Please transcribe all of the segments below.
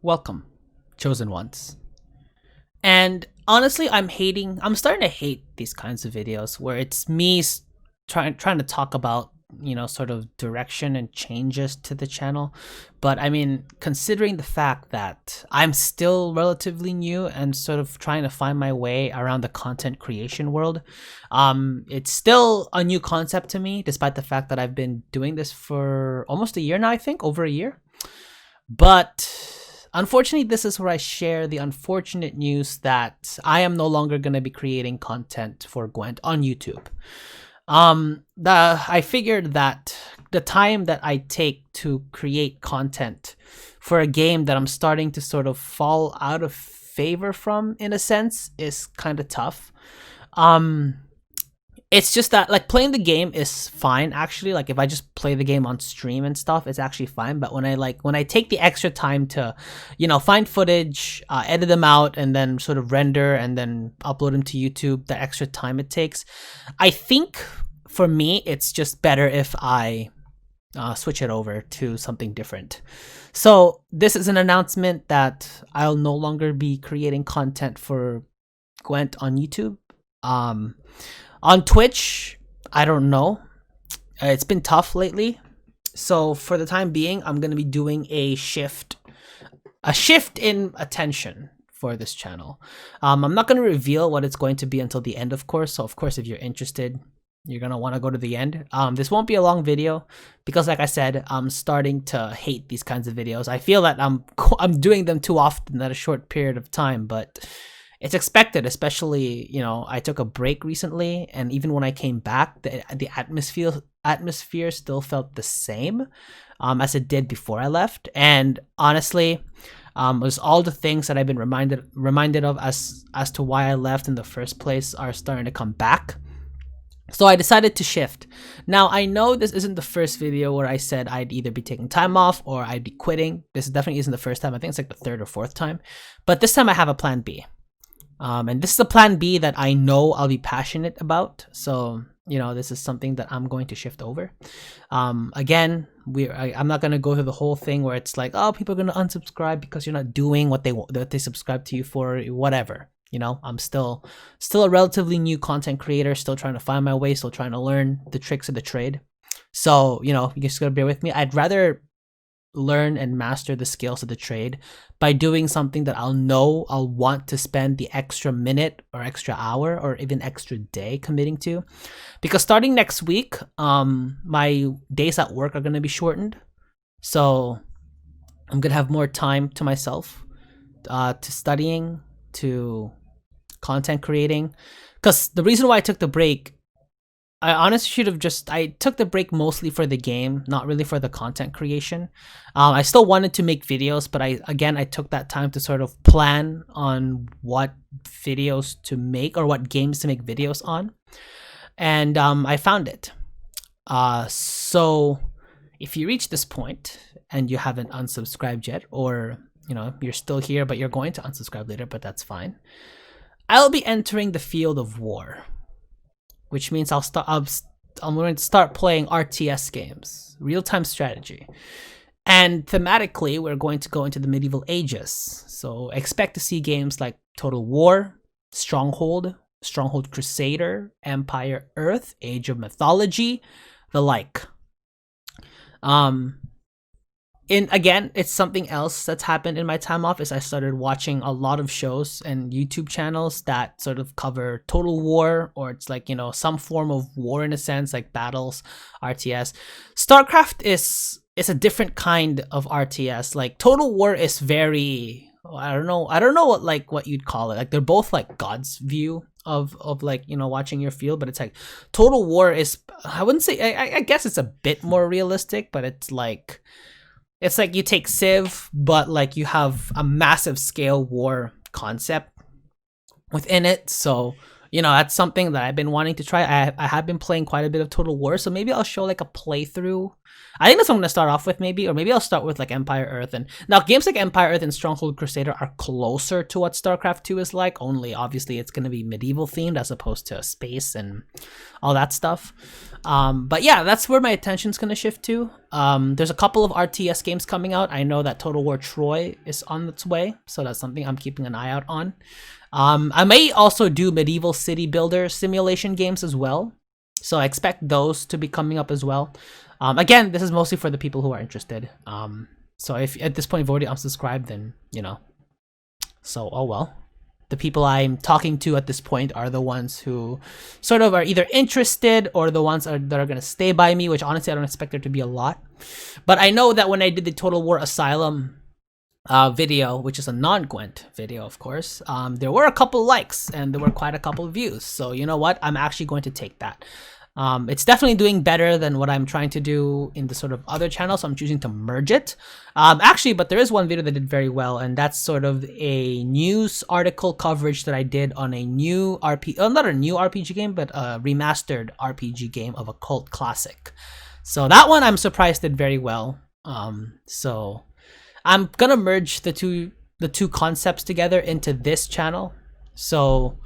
Welcome, chosen ones. And honestly, I'm starting to hate these kinds of videos where it's me trying to talk about, sort of direction and changes to the channel. But I mean, considering the fact that I'm still relatively new and sort of trying to find my way around the content creation world, it's still a new concept to me, despite the fact that I've been doing this for almost a year now, I think, over a year. But unfortunately, this is where I share the unfortunate news that I am no longer going to be creating content for Gwent on YouTube. I figured that the time that I take to create content for a game that I'm starting to sort of fall out of favor from, in a sense, is kind of tough. It's just that, like, playing the game is fine, actually. Like, if I just play the game on stream and stuff, it's actually fine. But when I take the extra time to, find footage, edit them out, and then sort of render and then upload them to YouTube, the extra time it takes, I think for me it's just better if I switch it over to something different. So this is an announcement that I'll no longer be creating content for Gwent on YouTube. On Twitch, I don't know. It's been tough lately. So for the time being, I'm going to be doing a shift in attention for this channel. I'm not going to reveal what it's going to be until the end, of course. So of course, if you're interested, you're going to want to go to the end. This won't be a long video because, like I said, I'm starting to hate these kinds of videos. I feel that I'm doing them too often at a short period of time, but it's expected, especially, I took a break recently, and even when I came back, the atmosphere still felt the same as it did before I left. And honestly, it was all the things that I've been reminded of as to why I left in the first place are starting to come back. So I decided to shift. Now, I know this isn't the first video where I said I'd either be taking time off or I'd be quitting. This definitely isn't the first time. I think it's like the third or fourth time. But this time I have a plan B. And this is a plan B that I know I'll be passionate about. So, this is something that I'm going to shift over. Again, I'm not going to go through the whole thing where it's like, oh, people are going to unsubscribe because you're not doing what they subscribe to you for, whatever. I'm still a relatively new content creator, still trying to find my way, still trying to learn the tricks of the trade. So, you just gotta bear with me. I'd rather learn and master the skills of the trade by doing something that I'll want to spend the extra minute or extra hour or even extra day committing to. Because starting next week, my days at work are going to be shortened. So I'm going to have more time to myself, to studying, to content creating. Because the reason why I took the break, I honestly I took the break mostly for the game, not really for the content creation. I still wanted to make videos, but I took that time to sort of plan on what videos to make or what games to make videos on. And I found it. So if you reach this point and you haven't unsubscribed yet, or you're still here but you're going to unsubscribe later, but that's fine. I'll be entering the field of war, which means I'm going to start playing RTS games, real-time strategy. And thematically, we're going to go into the medieval ages. So expect to see games like Total War, Stronghold Crusader, Empire Earth, Age of Mythology, the like. Again, it's something else that's happened in my time off is I started watching a lot of shows and YouTube channels that sort of cover Total War, or it's like, some form of war in a sense, like battles, RTS. StarCraft is a different kind of RTS. Like Total War is very, I don't know what you'd call it. Like they're both like God's view of like, watching your field, but it's like Total War is, I wouldn't say, I guess it's a bit more realistic, but it's like you take Civ, but like you have a massive scale war concept within it. So, that's something that I've been wanting to try. I have been playing quite a bit of Total War, so maybe I'll show like a playthrough. I think that's what I'm going to start off with, maybe, or maybe I'll start with like Empire Earth. And now games like Empire Earth and Stronghold Crusader are closer to what StarCraft 2 is like, only obviously it's going to be medieval themed as opposed to space and all that stuff. But yeah, that's where my attention's going to shift to. There's a couple of RTS games coming out. I know that Total War Troy is on its way, so that's something I'm keeping an eye out on. I may also do medieval city builder simulation games as well, so I expect those to be coming up as well. Again, this is mostly for the people who are interested. So if at this point you've already unsubscribed, then you know. So oh well. The people I'm talking to at this point are the ones who sort of are either interested or the ones that are going to stay by me, which honestly I don't expect there to be a lot. But I know that when I did the Total War Asylum video, which is a non-Gwent video, of course, there were a couple likes and there were quite a couple views. So you know what? I'm actually going to take that. It's definitely doing better than what I'm trying to do in the sort of other channel, so I'm choosing to merge it. Actually, but there is one video that did very well, and that's sort of a news article coverage that I did on a new not a new RPG game, but a remastered RPG game of a cult classic. So that one I'm surprised did very well. So I'm gonna merge the two concepts together into this channel. So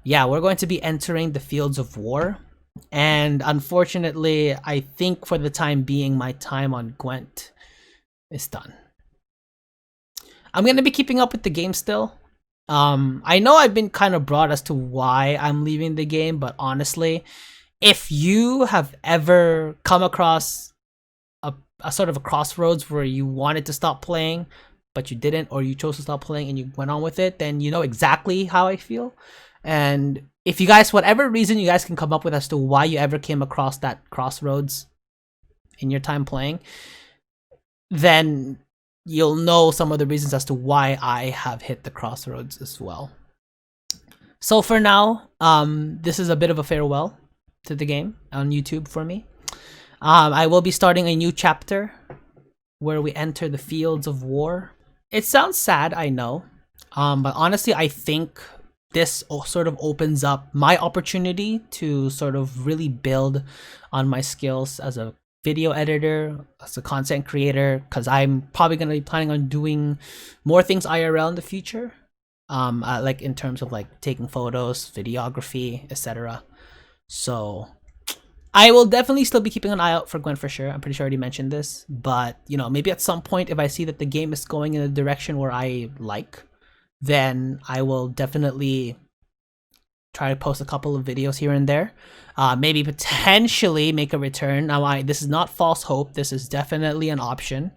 yeah, we're going to be entering the fields of war. And unfortunately, I think for the time being, my time on Gwent is done. I'm going to be keeping up with the game still. I know I've been kind of broad as to why I'm leaving the game, but honestly, if you have ever come across a sort of a crossroads where you wanted to stop playing, but you didn't, or you chose to stop playing and you went on with it, then you know exactly how I feel. And if you guys, whatever reason you guys can come up with as to why you ever came across that crossroads in your time playing, then you'll know some of the reasons as to why I have hit the crossroads as well. So for now, this is a bit of a farewell to the game on YouTube for me. I will be starting a new chapter where we enter the fields of war. It sounds sad, I know, but honestly, I think this sort of opens up my opportunity to sort of really build on my skills as a video editor, as a content creator, because I'm probably going to be planning on doing more things IRL in the future, like in terms of like taking photos, videography, etc. So I will definitely still be keeping an eye out for Gwent for sure. I'm pretty sure I already mentioned this, but you know, maybe at some point if I see that the game is going in a direction where I like, then I will definitely try to post a couple of videos here and there. Maybe potentially make a return. Now, this is not false hope. This is definitely an option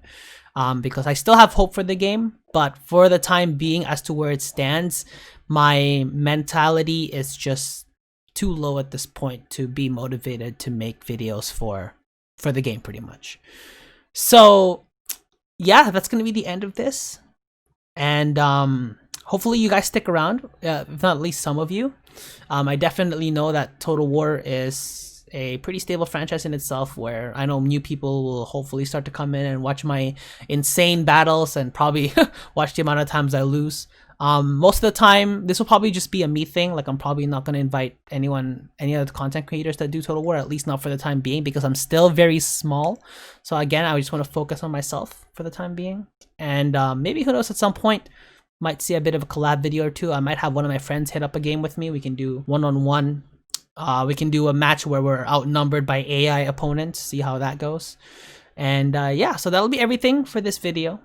because I still have hope for the game. But for the time being, as to where it stands, my mentality is just too low at this point to be motivated to make videos for the game pretty much. So yeah, that's going to be the end of this. And hopefully you guys stick around, if not at least some of you. I definitely know that Total War is a pretty stable franchise in itself, where I know new people will hopefully start to come in and watch my insane battles and probably watch the amount of times I lose. Most of the time, this will probably just be a me thing. Like, I'm probably not going to invite any other content creators that do Total War, at least not for the time being, because I'm still very small. So again, I just want to focus on myself for the time being. And maybe, who knows, at some point, might see a bit of a collab video or two. I might have one of my friends hit up a game with me. We can do one-on-one. We can do a match where we're outnumbered by AI opponents, see how that goes. And yeah, so that'll be everything for this video.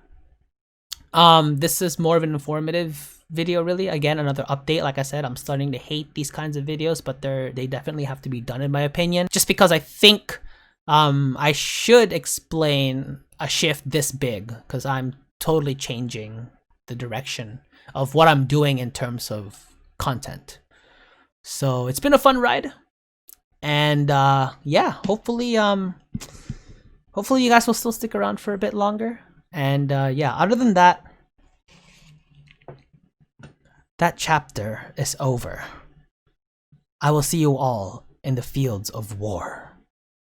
This is more of an informative video, really. Again, another update. Like I said, I'm starting to hate these kinds of videos, but they definitely have to be done, in my opinion, just because I think I should explain a shift this big, because I'm totally changing the direction of what I'm doing in terms of content. So it's been a fun ride, and yeah, hopefully you guys will still stick around for a bit longer. And yeah, other than that, that chapter is over. I will see you all in the fields of war.